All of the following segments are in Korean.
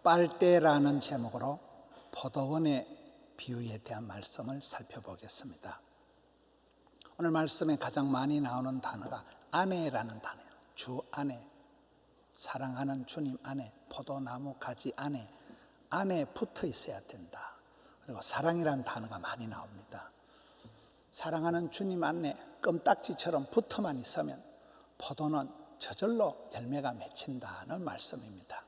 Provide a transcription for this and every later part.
빨대라는 제목으로 포도원의 비유에 대한 말씀을 살펴보겠습니다. 오늘 말씀에 가장 많이 나오는 단어가 안에라는 단어예요. 주 안에, 사랑하는 주님 안에, 포도나무 가지 안에 붙어 있어야 된다. 그리고 사랑이라는 단어가 많이 나옵니다. 사랑하는 주님 안에 껌딱지처럼 붙어만 있으면 포도는 저절로 열매가 맺힌다는 말씀입니다.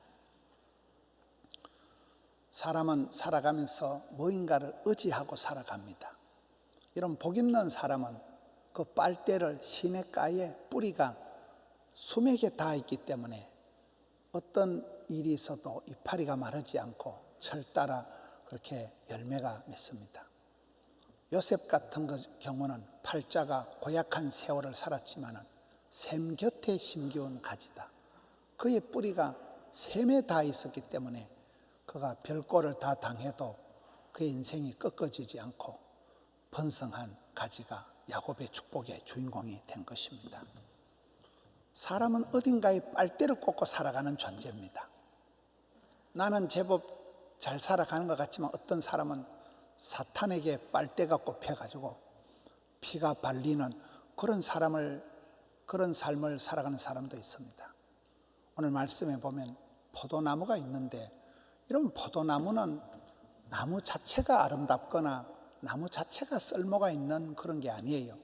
사람은 살아가면서 무언가를 의지하고 살아갑니다. 이런 복 있는 사람은 그 빨대를 시냇가에 뿌리가 수맥에 닿아 있기 때문에 어떤 일이 있어도 이파리가 마르지 않고 철 따라 그렇게 열매가 맺습니다. 요셉 같은 경우는 팔자가 고약한 세월을 살았지만 샘 곁에 심기운 가지다. 그의 뿌리가 샘에 닿아 있었기 때문에 그가 별꼴을 다 당해도 그의 인생이 꺾어지지 않고 번성한 가지가 야곱의 축복의 주인공이 된 것입니다. 사람은 어딘가에 빨대를 꽂고 살아가는 존재입니다. 나는 제법 잘 살아가는 것 같지만 어떤 사람은 사탄에게 빨대가 꼽혀가지고 피가 발리는 그런 삶을 살아가는 사람도 있습니다. 오늘 말씀에 보면 포도나무가 있는데, 이런 포도나무는 나무 자체가 아름답거나 나무 자체가 쓸모가 있는 그런 게 아니에요.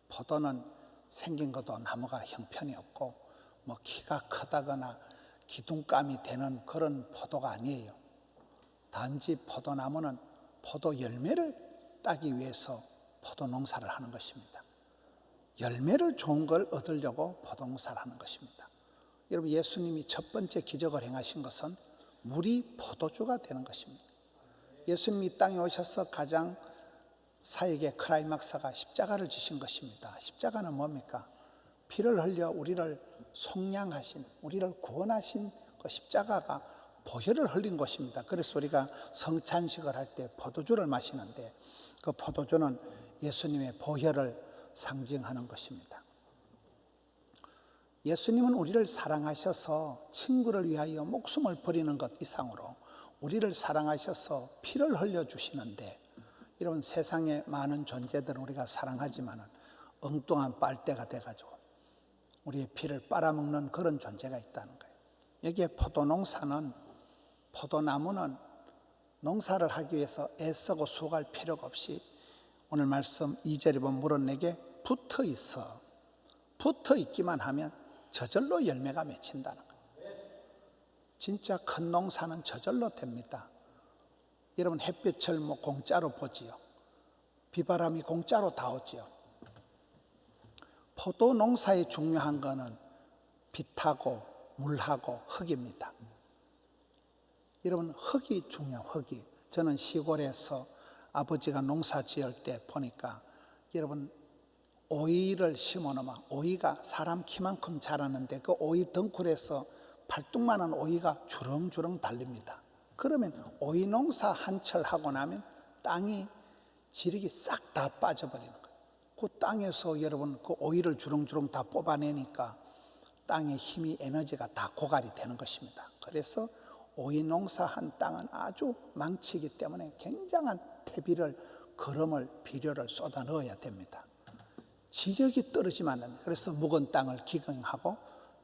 포도는 생긴 것도 나무가 형편이 없고 뭐 키가 크다거나 기둥감이 되는 그런 포도가 아니에요. 단지 포도나무는 포도 열매를 따기 위해서 포도 농사를 하는 것입니다. 열매를 좋은 걸 얻으려고 포도 농사를 하는 것입니다. 여러분, 예수님이 첫 번째 기적을 행하신 것은 물이 포도주가 되는 것입니다. 예수님이 이 땅에 오셔서 가장 사역의 클라이막스가 십자가를 지신 것입니다. 십자가는 뭡니까? 피를 흘려 우리를 속량하신, 우리를 구원하신 그 십자가가 보혈을 흘린 것입니다. 그래서 우리가 성찬식을 할 때 포도주를 마시는데, 그 포도주는 예수님의 보혈을 상징하는 것입니다. 예수님은 우리를 사랑하셔서 친구를 위하여 목숨을 버리는 것 이상으로 우리를 사랑하셔서 피를 흘려주시는데, 이런 세상에 많은 존재들은 우리가 사랑하지만 엉뚱한 빨대가 돼가지고 우리의 피를 빨아먹는 그런 존재가 있다는 거예요. 여기에 포도나무는 농사를 하기 위해서 애쓰고 수고할 필요가 없이 오늘 말씀 2절에 보면 물은 내게 붙어 있어. 붙어 있기만 하면 저절로 열매가 맺힌다는 거예요. 진짜 큰 농사는 저절로 됩니다. 여러분, 햇볕을 공짜로 보지요. 비바람이 공짜로 다 오지요. 포도 농사에 중요한 거는 빛하고 물하고 흙입니다. 여러분, 흙이 중요해요. 흙이. 저는 시골에서 아버지가 농사 지을 때 보니까, 여러분, 오이를 심어 놓으면 오이가 사람 키만큼 자라는데 그 오이 덩굴에서 팔뚝만한 오이가 주렁주렁 달립니다. 그러면 오이 농사 한철 하고 나면 땅이 지력이 싹 다 빠져버리는 거예요. 그 땅에서 여러분 그 오이를 주렁주렁 다 뽑아내니까 땅의 힘이, 에너지가 다 고갈이 되는 것입니다. 그래서 오이 농사한 땅은 아주 망치기 때문에 굉장한 퇴비를, 거름을, 비료를 쏟아 넣어야 됩니다. 지력이 떨어지면 안 됩니다. 그래서 묵은 땅을 기경하고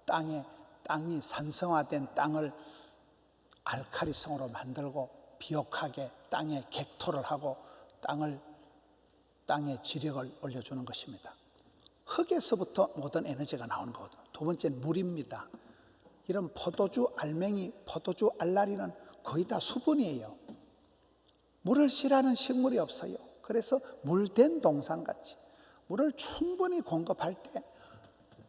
땅이 산성화된 땅을 알칼리성으로 만들고 비옥하게 땅에 객토를 하고 땅의 지력을 올려주는 것입니다. 흙에서부터 모든 에너지가 나오는 거거든요. 두 번째는 물입니다. 이런 포도주 알맹이, 포도주 알라리는 거의 다 수분이에요. 물을 싫어하는 식물이 없어요. 그래서 물된 동산같이 물을 충분히 공급할 때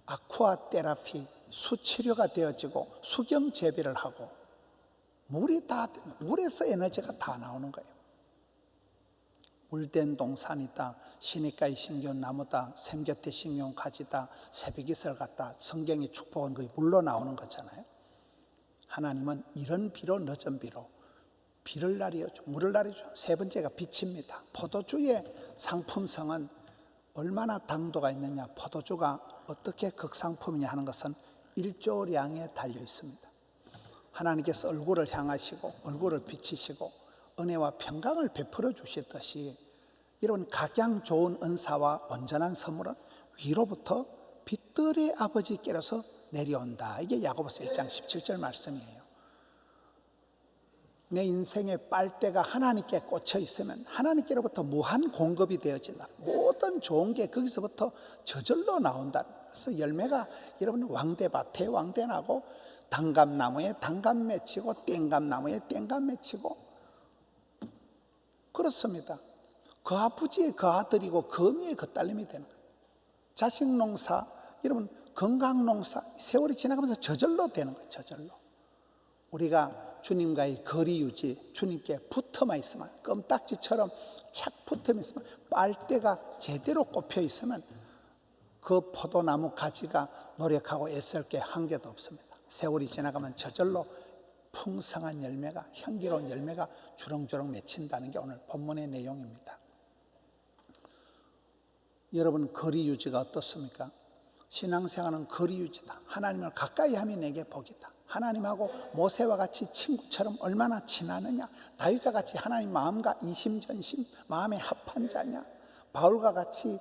아쿠아 테라피, 수치료가 되어지고 수경 재배를 하고 물에서 에너지가 다 나오는 거예요. 물된 동산이다, 시냇가에 심겨온 나무다, 샘 곁에 심겨온 가지다, 새벽이슬 같다. 성경의 축복은 거의 물로 나오는 거잖아요. 하나님은 이런 비로 늦은 비로 비를 날이어줘, 물을 날이어줘. 세 번째가 빛입니다. 포도주의 상품성은 얼마나 당도가 있느냐, 포도주가 어떻게 극상품이냐 하는 것은 일조량에 달려 있습니다. 하나님께서 얼굴을 향하시고 얼굴을 비치시고 은혜와 평강을 베풀어 주셨듯이 이런 각양 좋은 은사와 온전한 선물은 위로부터 빛들의 아버지께로서 내려온다. 이게 야고보서 1장 17절 말씀이에요. 내 인생의 빨대가 하나님께 꽂혀 있으면 하나님께로부터 무한 공급이 되어진다. 모든 좋은 게 거기서부터 저절로 나온다. 그래서 열매가 여러분 왕대밭에 왕대 나고 단감나무에 단감 맺히고 땡감나무에 땡감 맺히고 그렇습니다. 그 아버지의 그 아들이고 거미의 그 딸님이 되는 거예요. 자식 농사, 여러분 건강 농사 세월이 지나가면서 저절로 되는 거예요. 저절로. 우리가 주님과의 거리 유지, 주님께 붙어만 있으면 껌딱지처럼 착 붙어만 있으면 빨대가 제대로 꼽혀 있으면 그 포도나무 가지가 노력하고 애쓸 게 한 개도 없습니다. 세월이 지나가면 저절로 풍성한 열매가, 향기로운 열매가 주렁주렁 맺힌다는 게 오늘 본문의 내용입니다. 여러분 거리 유지가 어떻습니까? 신앙생활은 거리 유지다. 하나님을 가까이 하면 내게 복이다. 하나님하고 모세와 같이 친구처럼 얼마나 친하느냐. 다윗과 같이 하나님 마음과 이심전심 마음에 합한 자냐. 바울과 같이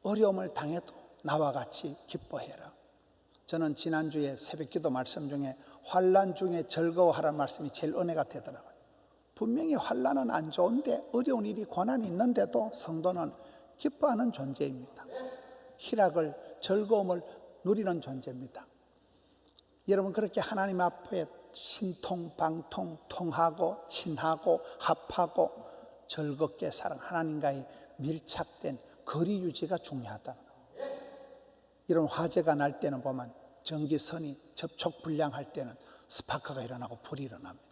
어려움을 당해도 나와 같이 기뻐해라. 저는 지난주에 새벽기도 말씀 중에 환난 중에 즐거워하라는 말씀이 제일 은혜가 되더라고요. 분명히 환난은 안 좋은데 어려운 일이 고난이 있는데도 성도는 기뻐하는 존재입니다. 희락을 즐거움을 누리는 존재입니다. 여러분 그렇게 하나님 앞에 신통방통 통하고 친하고 합하고 즐겁게 사랑 하나님과의 밀착된 거리 유지가 중요하다. 이런 화재가 날 때는 보면 전기선이 접촉 불량할 때는 스파크가 일어나고 불이 일어납니다.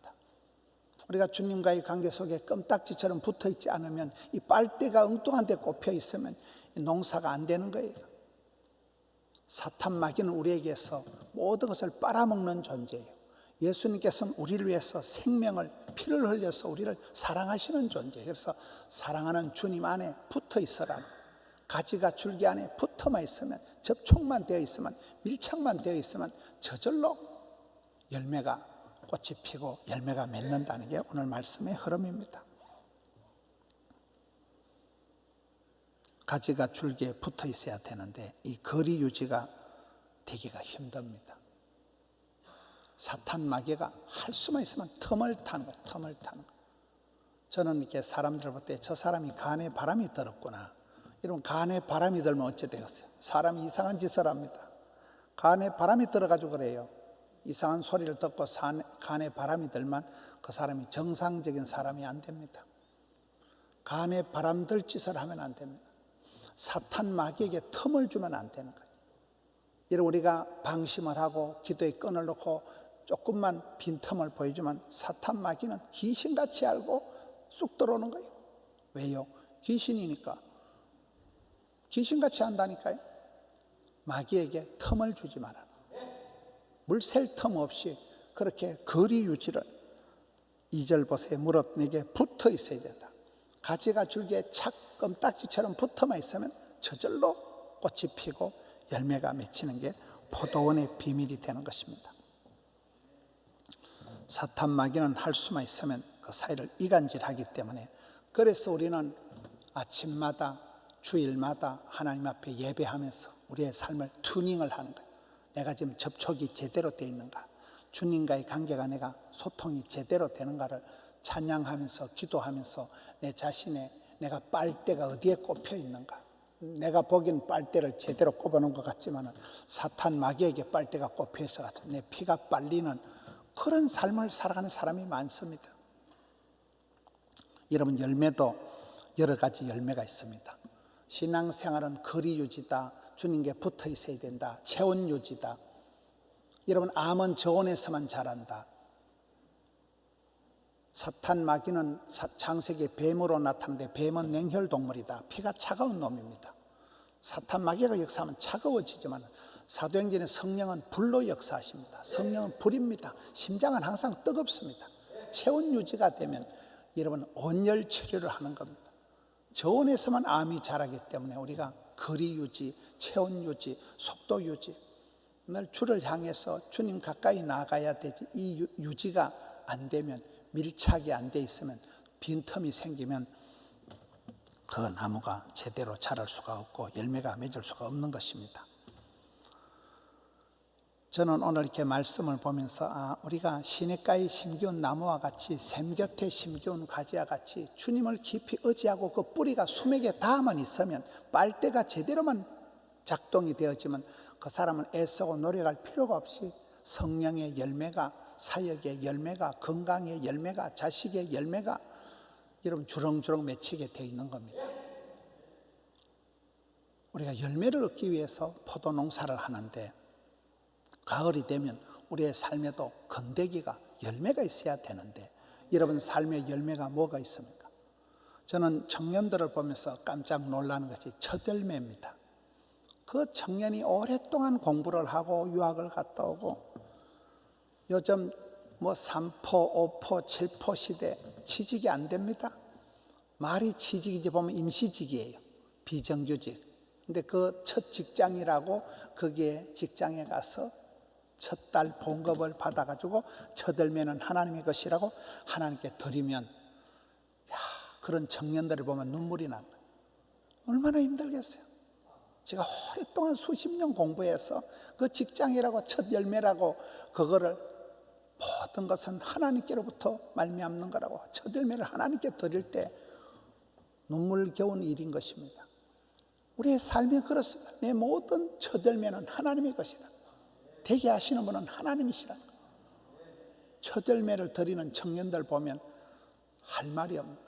우리가 주님과의 관계 속에 껌딱지처럼 붙어 있지 않으면 이 빨대가 엉뚱한 데 꼽혀 있으면 농사가 안 되는 거예요. 사탄 마귀는 우리에게서 모든 것을 빨아먹는 존재예요. 예수님께서는 우리를 위해서 생명을 피를 흘려서 우리를 사랑하시는 존재예요. 그래서 사랑하는 주님 안에 붙어 있어라. 가지가 줄기 안에 붙어만 있으면, 접촉만 되어 있으면, 밀착만 되어 있으면 저절로 열매가 꽃이 피고 열매가 맺는다는 게 오늘 말씀의 흐름입니다. 가지가 줄기에 붙어 있어야 되는데 이 거리 유지가 되기가 힘듭니다. 사탄 마귀가 할 수만 있으면 틈을 타는 거예요. 틈을 타는 거예요. 저는 이렇게 사람들을 볼 때 저 사람이 간에 바람이 들었구나. 여러분 간에 바람이 들면 어찌 되겠어요? 사람이 이상한 짓을 합니다. 간에 바람이 들어가지고 그래요. 이상한 소리를 듣고 간에 바람이 들면 그 사람이 정상적인 사람이 안 됩니다. 간에 바람 들 짓을 하면 안 됩니다. 사탄 마귀에게 틈을 주면 안 되는 거예요. 이런 우리가 방심을 하고 기도에 끈을 놓고 조금만 빈틈을 보여주면 사탄 마귀는 귀신같이 알고 쑥 들어오는 거예요. 왜요? 귀신이니까. 귀신같이 한다니까요. 마귀에게 틈을 주지 마라. 물 셀 틈 없이 그렇게 거리 유지를 2절 보세요. 무릇 내게 붙어 있어야 된다. 가지가 줄기에 착 껌딱지처럼 붙어만 있으면 저절로 꽃이 피고 열매가 맺히는 게 포도원의 비밀이 되는 것입니다. 사탄 마귀는 할 수만 있으면 그 사이를 이간질하기 때문에 그래서 우리는 아침마다 주일마다 하나님 앞에 예배하면서 우리의 삶을 튜닝을 하는 거예요. 내가 지금 접촉이 제대로 되어 있는가, 주님과의 관계가 내가 소통이 제대로 되는가를 찬양하면서 기도하면서 내 자신의 내가 빨대가 어디에 꼽혀 있는가. 내가 보기엔 빨대를 제대로 꼽아놓은 것 같지만 사탄 마귀에게 빨대가 꼽혀 있어서 내 피가 빨리는 그런 삶을 살아가는 사람이 많습니다. 여러분 열매도 여러 가지 열매가 있습니다. 신앙생활은 거리 유지다. 주님께 붙어 있어야 된다. 체온 유지다. 여러분 암은 저온에서만 자란다. 사탄 마귀는 창세기에 뱀으로 나타나는데 뱀은 냉혈동물이다. 피가 차가운 놈입니다. 사탄 마귀가 역사하면 차가워지지만 사도행전의 성령은 불로 역사하십니다. 성령은 불입니다. 심장은 항상 뜨겁습니다. 체온 유지가 되면 여러분 온열 치료를 하는 겁니다. 저온에서만 암이 자라기 때문에 우리가 거리 유지, 체온 유지, 속도 유지 늘 주를 향해서 주님 가까이 나아가야 되지. 이 유지가 안 되면, 밀착이 안 돼 있으면, 빈틈이 생기면 그 나무가 제대로 자랄 수가 없고 열매가 맺을 수가 없는 것입니다. 저는 오늘 이렇게 말씀을 보면서 우리가 시냇가에 심기운 나무와 같이 샘 곁에 심기운 가지와 같이 주님을 깊이 의지하고 그 뿌리가 수맥에 닿아만 있으면, 빨대가 제대로만 작동이 되어지면 그 사람은 애쓰고 노력할 필요가 없이 성령의 열매가, 사역의 열매가, 건강의 열매가, 자식의 열매가 여러분 주렁주렁 맺히게 되어 있는 겁니다. 우리가 열매를 얻기 위해서 포도 농사를 하는데, 가을이 되면 우리의 삶에도 건더기가, 열매가 있어야 되는데 여러분 삶의 열매가 뭐가 있습니까? 저는 청년들을 보면서 깜짝 놀라는 것이 첫 열매입니다. 그 청년이 오랫동안 공부를 하고 유학을 갔다 오고, 요즘 뭐 3포, 5포, 7포 시대 취직이 안 됩니다. 말이 취직이지 보면 임시직이에요. 비정규직. 근데 그 첫 직장이라고 거기에 직장에 가서 첫 달 봉급을 받아가지고 첫 열매는 하나님의 것이라고 하나님께 드리면, 그런 청년들을 보면 눈물이 납니다. 얼마나 힘들겠어요. 제가 오랫동안 수십 년 공부해서 그 직장이라고 첫 열매라고 그거를 모든 것은 하나님께로부터 말미암는 거라고 첫 열매를 하나님께 드릴 때 눈물겨운 일인 것입니다. 우리의 삶이 그렇습니다. 내 모든 첫 열매는 하나님의 것이다. 되게 하시는 분은 하나님이시라. 첫 열매를 드리는 청년들 보면 할 말이 없는 거예요.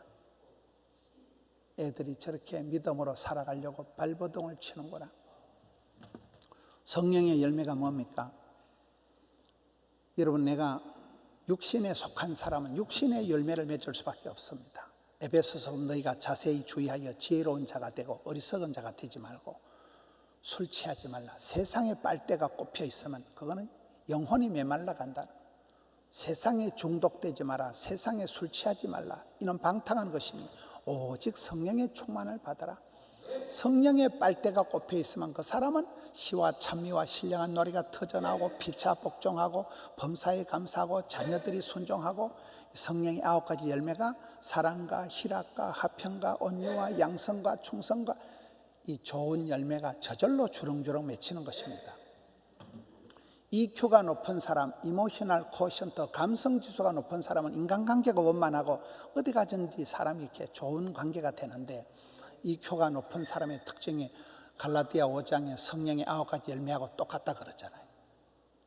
애들이 저렇게 믿음으로 살아가려고 발버둥을 치는구나. 성령의 열매가 뭡니까? 여러분, 내가 육신에 속한 사람은 육신의 열매를 맺을 수밖에 없습니다. 에베소서 너희가 자세히 주의하여 지혜로운 자가 되고 어리석은 자가 되지 말고 술 취하지 말라. 세상에 빨대가 꼽혀 있으면 그거는 영혼이 메말라 간다. 세상에 중독되지 마라. 세상에 술 취하지 말라. 이는 방탕한 것이니 오직 성령의 충만을 받아라. 성령의 빨대가 꼽혀 있으면 그 사람은 시와 찬미와 신령한 노래가 터져나오고 피차 복종하고 범사에 감사하고 자녀들이 순종하고 성령의 9가지 열매가 사랑과 희락과 화평과 온유와 양성과 충성과 이 좋은 열매가 저절로 주렁주렁 맺히는 것입니다. EQ가 높은 사람, 이모셔널 코션트, 감성지수가 높은 사람은 인간관계가 원만하고 어디 가든지 사람이 이렇게 좋은 관계가 되는데, EQ가 높은 사람의 특징이 갈라디아 5장에 성령의 9가지 열매하고 똑같다 그러잖아요.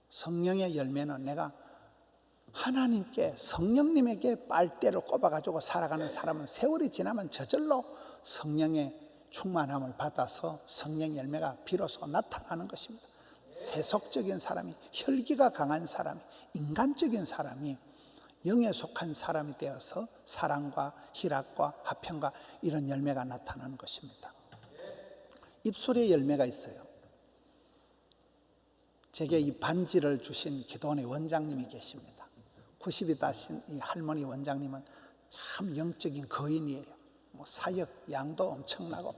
성령의 열매는 내가 하나님께, 성령님에게 빨대를 꼽아가지고 살아가는 사람은 세월이 지나면 저절로 성령의 충만함을 받아서 성령 열매가 비로소 나타나는 것입니다. 세속적인 사람이, 혈기가 강한 사람이, 인간적인 사람이 영에 속한 사람이 되어서 사랑과 희락과 화평과 이런 열매가 나타나는 것입니다. 입술에 열매가 있어요. 제게 이 반지를 주신 기도원의 원장님이 계십니다. 90이 다신 이 할머니 원장님은 참 영적인 거인이에요. 사역 양도 엄청나고,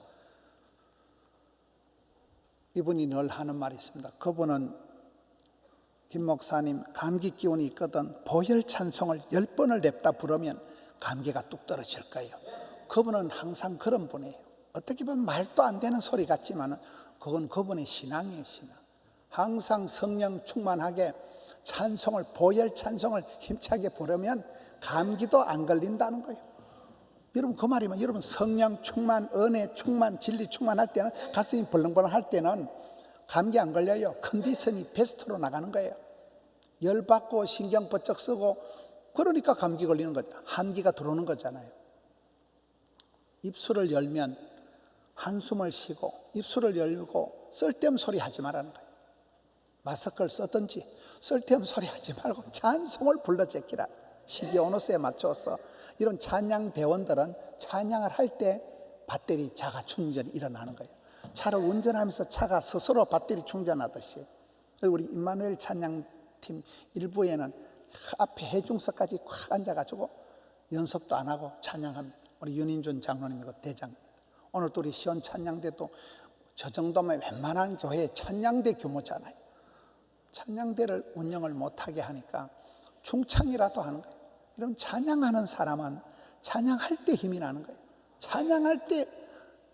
이분이 늘 하는 말이 있습니다. 그분은 김 목사님 감기 기운이 있거든 보혈 찬송을 10번을 냅다 부르면 감기가 뚝 떨어질 거예요. 그분은 항상 그런 분이에요. 어떻게 보면 말도 안 되는 소리 같지만 그건 그분의 신앙이에요. 신앙. 항상 성령 충만하게 찬송을, 보혈 찬송을 힘차게 부르면 감기도 안 걸린다는 거예요. 여러분, 그 말이면 여러분 성령 충만, 은혜 충만, 진리 충만할 때는, 가슴이 벌렁벌렁 할 때는 감기 안 걸려요. 컨디션이 베스트로 나가는 거예요. 열받고 신경 번쩍 쓰고 그러니까 감기 걸리는 거죠. 한기가 들어오는 거잖아요. 입술을 열면 한숨을 쉬고 입술을 열고 쓸데없는 소리 하지 말라는 거예요. 마스크를 썼든지 쓸데없는 소리 하지 말고 찬송을 불러 제끼라. 시기 오노스에 맞춰서 이런 찬양 대원들은 찬양을 할 때 배터리 자가 충전이 일어나는 거예요. 차를 운전하면서 차가 스스로 배터리 충전하듯이. 우리 임마누엘 찬양팀 일부에는 앞에 해중석까지 콱 앉아가지고 연습도 안 하고 찬양합니다. 우리 윤인준 장로님이고 대장. 오늘 또 우리 시원 찬양대도 저 정도면 웬만한 교회 찬양대 규모잖아요. 찬양대를 운영을 못하게 하니까 충창이라도 하는 거예요. 여러분, 찬양하는 사람은 찬양할 때 힘이 나는 거예요. 찬양할 때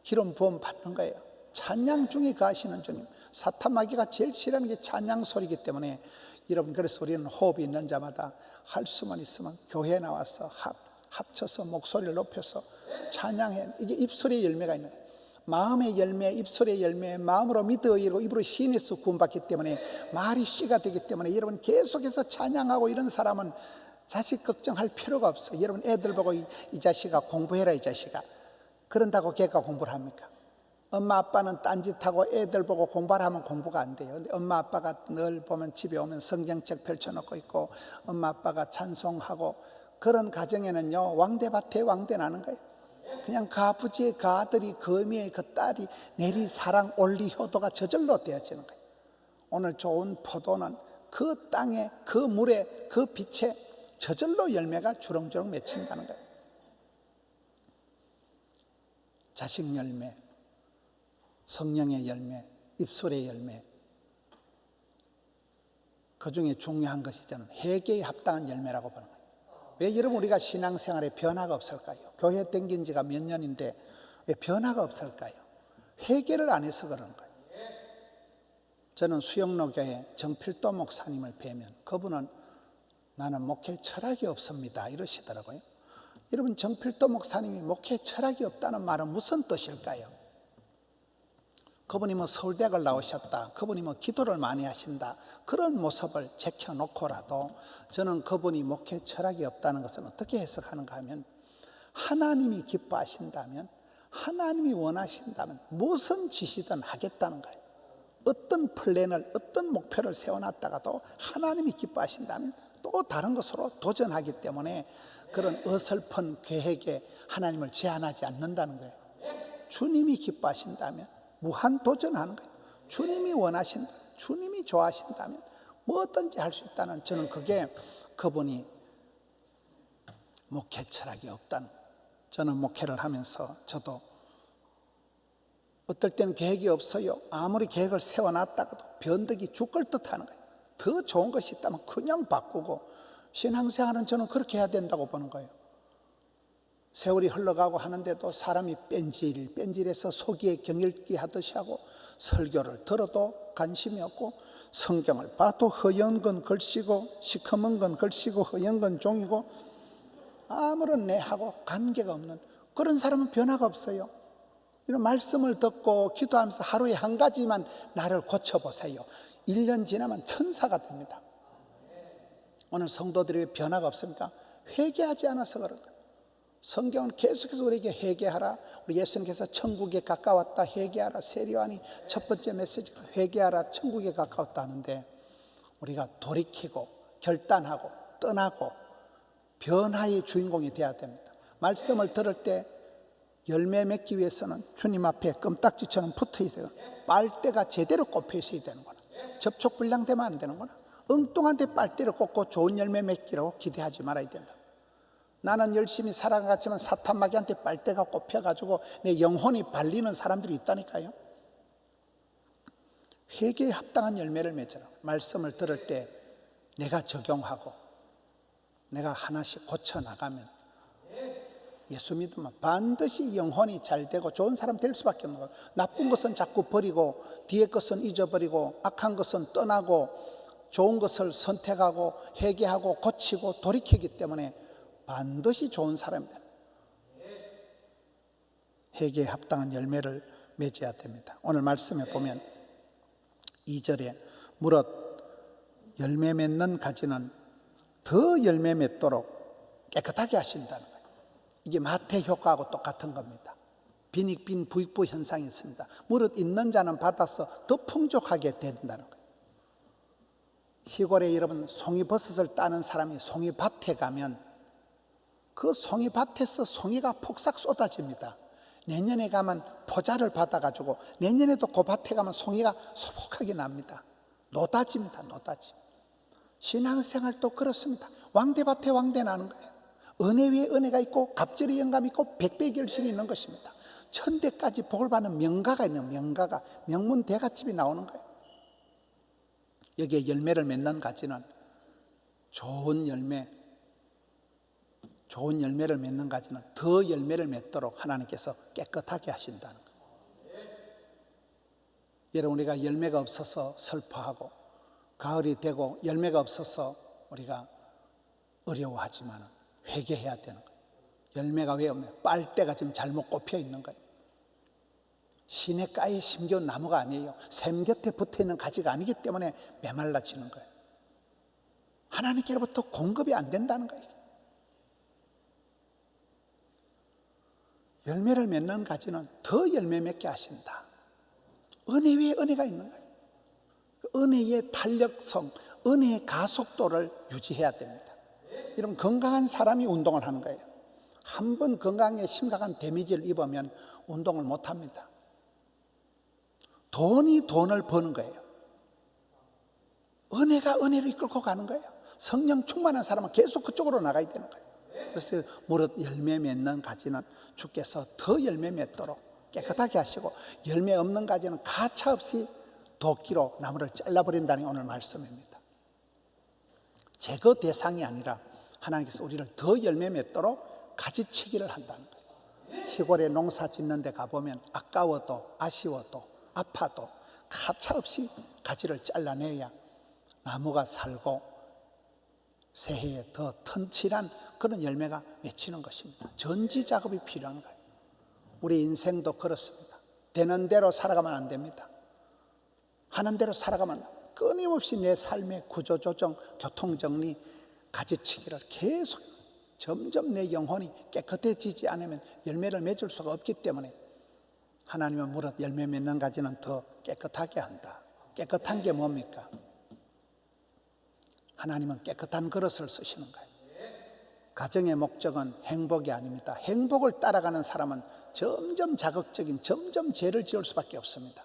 기름 부음 받는 거예요. 찬양 중에 거하시는 주님. 사탄 마귀가 제일 싫어하는 게 찬양 소리이기 때문에 여러분, 그래서 우리는 호흡이 있는 자마다 할 수만 있으면 교회에 나와서 합쳐서 목소리를 높여서 찬양해. 이게 입술의 열매가 있는 거예요. 마음의 열매, 입술의 열매, 마음으로 믿어 의고 입으로 시인해서 구원받기 때문에 말이 씨가 되기 때문에 여러분 계속해서 찬양하고 이런 사람은 자식 걱정할 필요가 없어요. 여러분 애들 보고 이 자식아 공부해라 이 자식아. 그런다고 걔가 공부를 합니까? 엄마 아빠는 딴짓하고 애들 보고 공부를 하면 공부가 안 돼요. 근데 엄마 아빠가 늘 보면 집에 오면 성경책 펼쳐놓고 있고 엄마 아빠가 찬송하고 그런 가정에는요 왕대밭에 왕대 나는 거예요. 그냥 그 아버지의 그 아들이 그 어미의 그 딸이 내리 사랑 올리 효도가 저절로 되어지는 거예요. 오늘 좋은 포도는 그 땅에 그 물에 그 빛에 저절로 열매가 주렁주렁 맺힌다는 거예요. 자식 열매, 성령의 열매, 입술의 열매, 그 중에 중요한 것이 저는 회개에 합당한 열매라고 보는 거예요. 왜 여러분 우리가 신앙생활에 변화가 없을까요? 교회 댕긴 지가 몇 년인데 왜 변화가 없을까요? 회개를 안 해서 그런 거예요. 저는 수영로교회 정필도 목사님을 뵈면 그분은 나는 목회 철학이 없습니다 이러시더라고요. 여러분 정필도 목사님이 목회 철학이 없다는 말은 무슨 뜻일까요? 그분이 뭐 서울대학을 나오셨다, 그분이 뭐 기도를 많이 하신다, 그런 모습을 제껴놓고라도 저는 그분이 목회 철학이 없다는 것은 어떻게 해석하는가 하면 하나님이 기뻐하신다면, 하나님이 원하신다면 무슨 짓이든 하겠다는 거예요. 어떤 플랜을, 어떤 목표를 세워놨다가도 하나님이 기뻐하신다면 또 다른 것으로 도전하기 때문에 그런 어설픈 계획에 하나님을 제한하지 않는다는 거예요. 주님이 기뻐하신다면 무한 도전하는 거예요. 주님이 원하신다, 주님이 좋아하신다면 뭐든지 할 수 있다는, 저는 그게 그분이 목회 철학이 없다는 거예요. 저는 목회를 하면서 저도 어떨 때는 계획이 없어요. 아무리 계획을 세워놨다가도 변덕이 죽을 듯 하는 거예요. 더 좋은 것이 있다면 그냥 바꾸고, 신앙생활은 저는 그렇게 해야 된다고 보는 거예요. 세월이 흘러가고 하는데도 사람이 뺀질해서 소기에 경읽기 하듯이 하고, 설교를 들어도 관심이 없고, 성경을 봐도 허연 건 글씨고 시커먼 건 글씨고 허연 건 종이고 아무런 내하고 관계가 없는 그런 사람은 변화가 없어요. 이런 말씀을 듣고 기도하면서 하루에 한 가지만 나를 고쳐보세요. 1년 지나면 천사가 됩니다. 오늘 성도들이 왜 변화가 없습니까? 회개하지 않아서 그런 거예요. 성경은 계속해서 우리에게 회개하라. 우리 예수님께서 천국에 가까웠다, 회개하라. 세리요한이 첫 번째 메시지가 회개하라, 천국에 가까웠다 하는데, 우리가 돌이키고 결단하고 떠나고 변화의 주인공이 되어야 됩니다. 말씀을 들을 때 열매 맺기 위해서는 주님 앞에 껌딱지처럼 붙어야 돼요. 빨대가 제대로 꼽혀 있어야 되는구나. 접촉 불량되면 안 되는구나. 엉뚱한 데 빨대를 꽂고 좋은 열매 맺기라고 기대하지 말아야 된다. 나는 열심히 살아갔지만 사탄 마귀한테 빨대가 꼽혀가지고 내 영혼이 발리는 사람들이 있다니까요. 회개에 합당한 열매를 맺어라. 말씀을 들을 때 내가 적용하고 내가 하나씩 고쳐나가면 예수 믿으면 반드시 영혼이 잘 되고 좋은 사람 될 수밖에 없는 거예요. 나쁜 것은 자꾸 버리고 뒤에 것은 잊어버리고 악한 것은 떠나고 좋은 것을 선택하고 회개하고 고치고 돌이키기 때문에 반드시 좋은 사람이 됩니다. 회개에 합당한 열매를 맺어야 됩니다. 오늘 말씀에 보면 2절에 무릇 열매 맺는 가지는 더 열매 맺도록 깨끗하게 하신다는 거예요. 이게 마태 효과하고 똑같은 겁니다. 빈익빈 부익부 현상이 있습니다. 무릇 있는 자는 받아서 더 풍족하게 된다는 거예요. 시골에 여러분 송이버섯을 따는 사람이 송이밭에 가면 그 송이밭에서 송이가 폭삭 쏟아집니다. 내년에 가면 포자를 받아가지고 내년에도 그 밭에 가면 송이가 소복하게 납니다. 노다집니다. 노다집. 신앙생활도 그렇습니다. 왕대밭에 왕대 나는 거예요. 은혜 위에 은혜가 있고 갑절의 영감이 있고 백배의 결실이 있는 것입니다. 천대까지 복을 받는 명가가 있는, 명가가 명문 대갓집이 나오는 거예요. 여기에 열매를 맺는 가지는 좋은 열매를 맺는 가지는 더 열매를 맺도록 하나님께서 깨끗하게 하신다는 거예요. 여러분, 우리가 열매가 없어서 슬퍼하고 가을이 되고 열매가 없어서 우리가 어려워하지만 회개해야 되는 거예요. 열매가 왜 없냐? 빨대가 지금 잘못 꼽혀 있는 거예요. 시냇가에 심겨온 나무가 아니에요. 샘 곁에 붙어있는 가지가 아니기 때문에 메말라지는 거예요. 하나님께로부터 공급이 안 된다는 거예요. 열매를 맺는 가지는 더 열매 맺게 하신다. 은혜 위에 은혜가 있는 거예요. 은혜의 탄력성, 은혜의 가속도를 유지해야 됩니다. 이런 건강한 사람이 운동을 하는 거예요. 한 번 건강에 심각한 데미지를 입으면 운동을 못 합니다. 돈이 돈을 버는 거예요. 은혜가 은혜를 이끌고 가는 거예요. 성령 충만한 사람은 계속 그쪽으로 나가야 되는 거예요. 그래서 무릇 열매 맺는 가지는 주께서 더 열매 맺도록 깨끗하게 하시고, 열매 없는 가지는 가차없이 도끼로 나무를 잘라버린다는 게 오늘 말씀입니다. 제거 대상이 아니라 하나님께서 우리를 더 열매 맺도록 가지치기를 한다는 거예요. 시골에 농사 짓는 데 가보면 아까워도 아쉬워도 아파도 가차없이 가지를 잘라내야 나무가 살고 새해에 더 튼실한 그런 열매가 맺히는 것입니다. 전지 작업이 필요한 거예요. 우리 인생도 그렇습니다. 되는 대로 살아가면 안 됩니다. 하는 대로 살아가면 끊임없이 내 삶의 구조조정, 교통정리, 가지치기를 계속 점점 내 영혼이 깨끗해지지 않으면 열매를 맺을 수가 없기 때문에 하나님은 무릇 열매 맺는 가지는 더 깨끗하게 한다. 깨끗한 게 뭡니까? 하나님은 깨끗한 그릇을 쓰시는 거예요. 가정의 목적은 행복이 아닙니다. 행복을 따라가는 사람은 점점 자극적인, 점점 죄를 지을 수밖에 없습니다.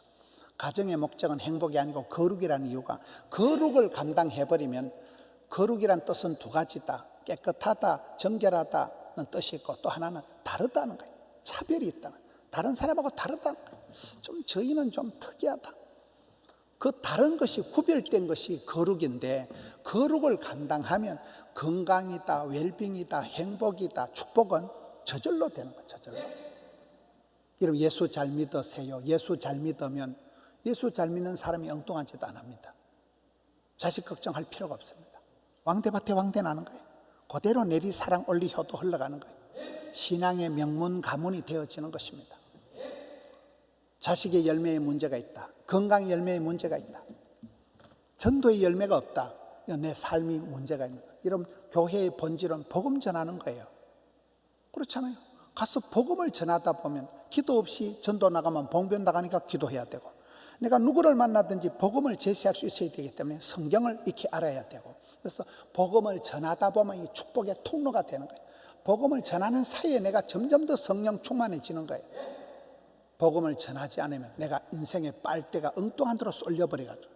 가정의 목적은 행복이 아니고 거룩이라는 이유가, 거룩을 감당해버리면, 거룩이란 뜻은 두 가지다. 깨끗하다, 정결하다는 뜻이 있고, 또 하나는 다르다는 거예요. 차별이 있다는 거예요. 다른 사람하고 다르다는 거예요. 좀 저희는 좀 특이하다. 그 다른 것이, 구별된 것이 거룩인데, 거룩을 감당하면 건강이다, 웰빙이다, 행복이다, 축복은 저절로 되는 거예요. 저절로. 여러분, 예수 잘 믿으세요. 예수 잘 믿으면, 예수 잘 믿는 사람이 엉뚱한 짓 안 합니다. 자식 걱정할 필요가 없습니다. 왕대밭에 왕대 나는 거예요. 그대로 내리사랑 올리 효도 흘러가는 거예요. 신앙의 명문 가문이 되어지는 것입니다. 자식의 열매에 문제가 있다. 건강 열매에 문제가 있다. 전도의 열매가 없다. 내 삶이 문제가 있는 거예요. 여러분, 교회의 본질은 복음 전하는 거예요. 그렇잖아요. 가서 복음을 전하다 보면 기도 없이 전도 나가면 봉변 나가니까 기도해야 되고, 내가 누구를 만나든지 복음을 제시할 수 있어야 되기 때문에 성경을 익히 알아야 되고, 그래서 복음을 전하다 보면 이 축복의 통로가 되는 거예요. 복음을 전하는 사이에 내가 점점 더 성령 충만해지는 거예요. 복음을 전하지 않으면 내가 인생의 빨대가 엉뚱한 데로 쏠려버려가지고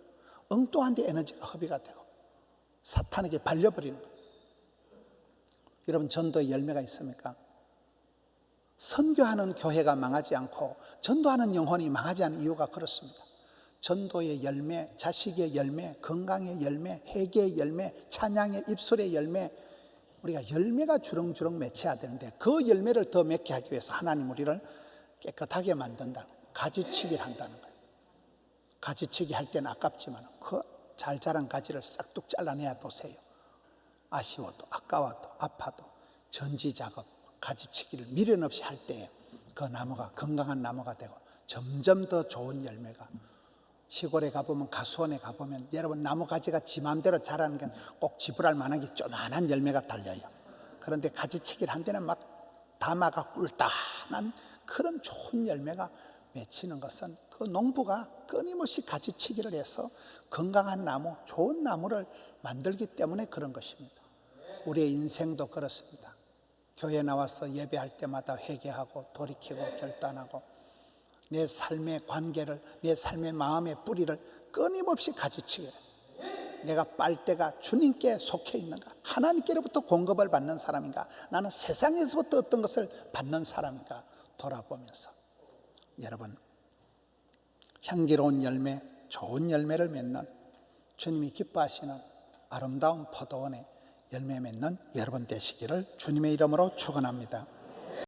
엉뚱한 데 에너지가 허비가 되고 사탄에게 발려버리는 거예요. 여러분, 전도의 열매가 있습니까? 선교하는 교회가 망하지 않고 전도하는 영혼이 망하지 않은 이유가 그렇습니다. 전도의 열매, 자식의 열매, 건강의 열매, 회개의 열매, 찬양의 입술의 열매, 우리가 열매가 주렁주렁 맺혀야 되는데, 그 열매를 더 맺게 하기 위해서 하나님 우리를 깨끗하게 만든다는 거예요. 가지치기를 한다는 거예요. 가지치기 할 때는 아깝지만 그 잘 자란 가지를 싹둑 잘라내야 보세요. 아쉬워도 아까워도 아파도 전지작업, 가지치기를 미련 없이 할 때 그 나무가 건강한 나무가 되고 점점 더 좋은 열매가, 시골에 가보면, 가수원에 가보면 여러분, 나무 가지가 지 마음대로 자라는 게 꼭 지불할 만하게 쪼만한 열매가 달려요. 그런데 가지치기를 한 데는 막 담아가 꿀단한 그런 좋은 열매가 맺히는 것은 그 농부가 끊임없이 가지치기를 해서 건강한 나무, 좋은 나무를 만들기 때문에 그런 것입니다. 우리의 인생도 그렇습니다. 교회 나와서 예배할 때마다 회개하고 돌이키고 결단하고 내 삶의 관계를, 내 삶의 마음의 뿌리를 끊임없이 가지치기를 해요. 내가 빨대가 주님께 속해 있는가? 하나님께로부터 공급을 받는 사람인가? 나는 세상에서부터 어떤 것을 받는 사람인가? 돌아보면서 여러분, 향기로운 열매, 좋은 열매를 맺는 주님이 기뻐하시는 아름다운 포도원에 열매 맺는 여러분 되시기를 주님의 이름으로 축원합니다.